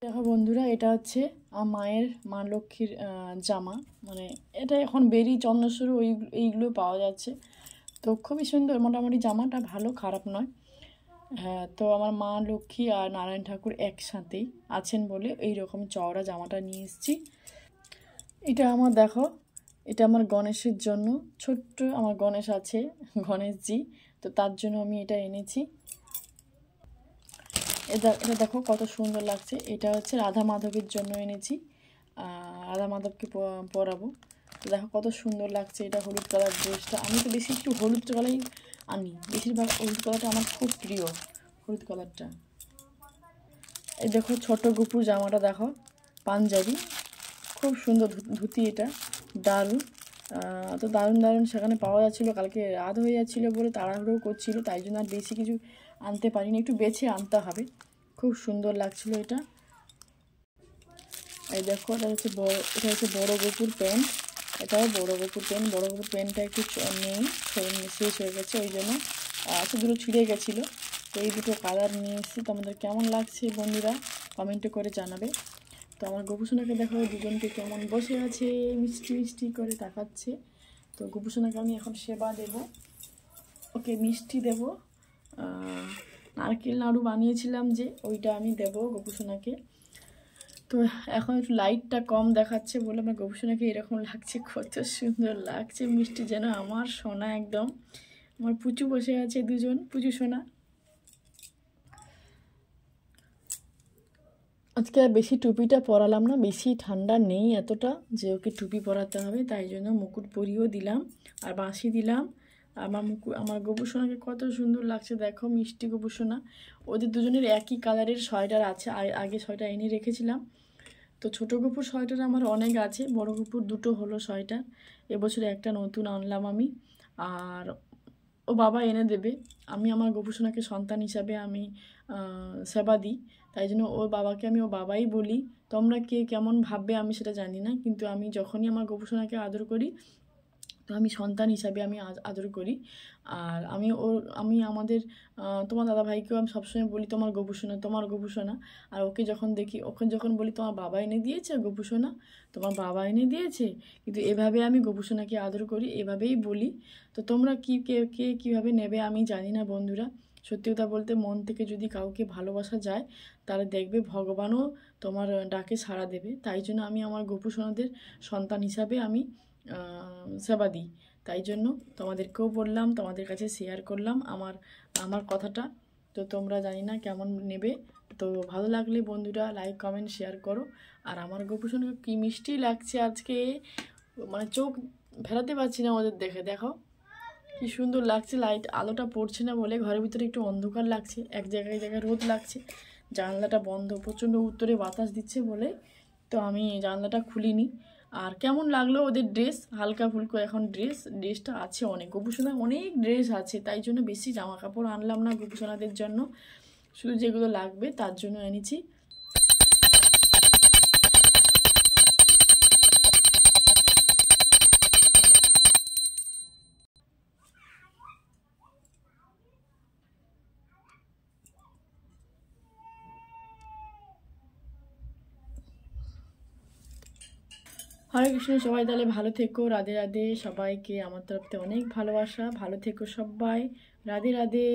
দেখো বন্ধুরা, এটা হচ্ছে মায়ের মা লক্ষ্মীর জামা। মানে এটা এখন বেরি চন্দনেশ্বরে এইগুলো পাওয়া যাচ্ছে। তো খুবই সুন্দর, মোটামুটি জামাটা ভালো, খারাপ নয়। হ্যাঁ, তো আমার মা লক্ষ্মী আর নারায়ণ ঠাকুর একসাথেই আছেন বলে এই রকম চওড়া জামাটা নিয়ে এসেছি। এটা আমার দেখো, এটা আমার গণেশের জন্য, ছোট্ট আমার গণেশ আছে, গণেশজি, তো তার জন্য আমি এটা এনেছি। এটা দেখো কত সুন্দর লাগছে। এটা হচ্ছে রাধা মাধবের জন্য এনেছি, রাধা মাধবকে পরাবো। তো দেখো কত সুন্দর লাগছে। এটা হলুদ কালার ড্রেসটা, আমি তো বেশি একটু হলুদ কালারই আনি, বেশিরভাগ হলুদ কালারটা আমার খুব প্রিয়, হলুদ কালারটা। এই দেখো ছোট গুপুর জামাটা দেখো, পাঞ্জাবি, খুব সুন্দর ধুতি। এটা দারুণ, তো দারুণ দারুণ সেখানে পাওয়া যাচ্ছিলো। কালকে রাত হয়ে যাচ্ছিলো বলে তাড়াহুড়ো করছিল, তাই জন্য আর বেশি কিছু আনতে পারিনি, একটু বেছে আনতে হবে। খুব সুন্দর লাগছিল এটা। এই দেখো, এটা হচ্ছে বড় গোপুর প্যান্ট। এটাও বড় গোপুর প্যান্ট। বড় গোপুর প্যান্টটা একটু নেই, শেষ হয়ে গেছে, ওই জন্য দুটো ছিঁড়ে গেছিলো। তো এই দুটো কালার নিয়ে এসেছি। তোমাদের কেমন লাগছে বন্ধুরা কমেন্টে করে জানাবে। তো আমার গোপুসোনাকে দেখো, দুজনকে কেমন বসে আছে, মিষ্টি মিষ্টি করে তাকাচ্ছে। তো গোপুসোনাকে আমি এখন সেবা দেব, ওকে মিষ্টি দেব। নারকেল নাড়ু বানিয়েছিলাম যে, ওইটা আমি দেব গোপুসোনাকে। তো এখন একটু লাইটটা কম দেখাচ্ছে বলে আমার গোপুসোনাকে এরকম লাগছে, কত সুন্দর লাগছে মিষ্টি, যেন আমার সোনা একদম। আমার পুচু বসে আছে, দুজন পুচু সোনা। আজকে আর বেশি টুপিটা পরালাম না, বেশি ঠান্ডা নেই এতটা যে ওকে টুপি পরাতে হবে, তাই জন্য মুকুট পরিয়েও দিলাম আর বাঁশি দিলাম। আমার গোপুসোনাকে কত সুন্দর লাগছে দেখো, মিষ্টি গোপুসোনা। ওদের দুজনের একই কালারের সোয়েটার আছে, আগে সোয়েটার এনে রেখেছিলাম। তো ছোটো গুপুর সোয়েটার আমার অনেক আছে, বড় গুপুর দুটো হলো সোয়েটার। এবছরে একটা নতুন আনলাম আমি, আর ও বাবা এনে দেবে। আমি আমার গোপুসোনাকে সন্তান হিসাবে আমি সেবা দিই, তাই জন্য ওর বাবাকে আমি ও বাবাই বলি। তোমরা কে কেমন ভাববে আমি সেটা জানি না, কিন্তু আমি যখনই আমার গোপুসোনাকে আদর করি, তো আমি সন্তান হিসাবে আমি আদর করি। আর আমি আমাদের তোমার দাদাভাইকেও আমি সবসময় বলি তোমার গোপুসোনা, তোমার গোপুসোনা। আর ওকে যখন দেখি, ওকে যখন বলি তোমার বাবা এনে দিয়েছে গোপুসোনা, তোমার বাবা এনে দিয়েছে, কিন্তু এভাবে আমি গোপুসোনাকে আদর করি, এভাবেই বলি। তো তোমরা কে কীভাবে নেবে আমি জানি না বন্ধুরা। সত্যি কথা বলতে, মন থেকে যদি কাউকে ভালোবাসা যায়, তাহলে দেখবে ভগবানও তোমার ডাকে সাড়া দেবে। তাই জন্য আমি আমার গোপুসোনাদের সন্তান হিসাবে আমি সেবা দিই। তাই জন্য তোমাদেরকেও বললাম, তোমাদের কাছে শেয়ার করলাম আমার কথাটা। তো তোমরা জানি না কেমন নেবে। তো ভালো লাগলে বন্ধুরা লাইক কমেন্ট শেয়ার করো। আর আমার গোপুসোনাকে কী মিষ্টি লাগছে আজকে, মানে চোখ ফেরাতে পারছি না ওদের দেখে। দেখো কি সুন্দর লাগছে, লাইট আলোটা পড়ছে না বলে ঘরের ভিতরে একটু অন্ধকার লাগছে, এক জায়গায় জায়গায় রোদ লাগছে। জানলাটা বন্ধ, প্রচণ্ড উত্তরে বাতাস দিচ্ছে বলে তো আমি জানলাটা খুলিনি। আর কেমন লাগলো ওদের ড্রেস, হালকা ফুলকো এখন ড্রেসটা আছে অনেক, গোপুসোনা অনেক ড্রেস আছে, তাই জন্য বেশি জামা কাপড় আনলাম না গোপুসোনাদের জন্য, শুধু যেগুলো লাগবে তার জন্য এনেছি। হরে কৃষ্ণ, সবাই তাহলে ভালো থেকো। রাধে রাধে সবাইকে আমার তরফ থেকে অনেক ভালোবাসা, ভালো থেকো সবাই। রাধে রাধে।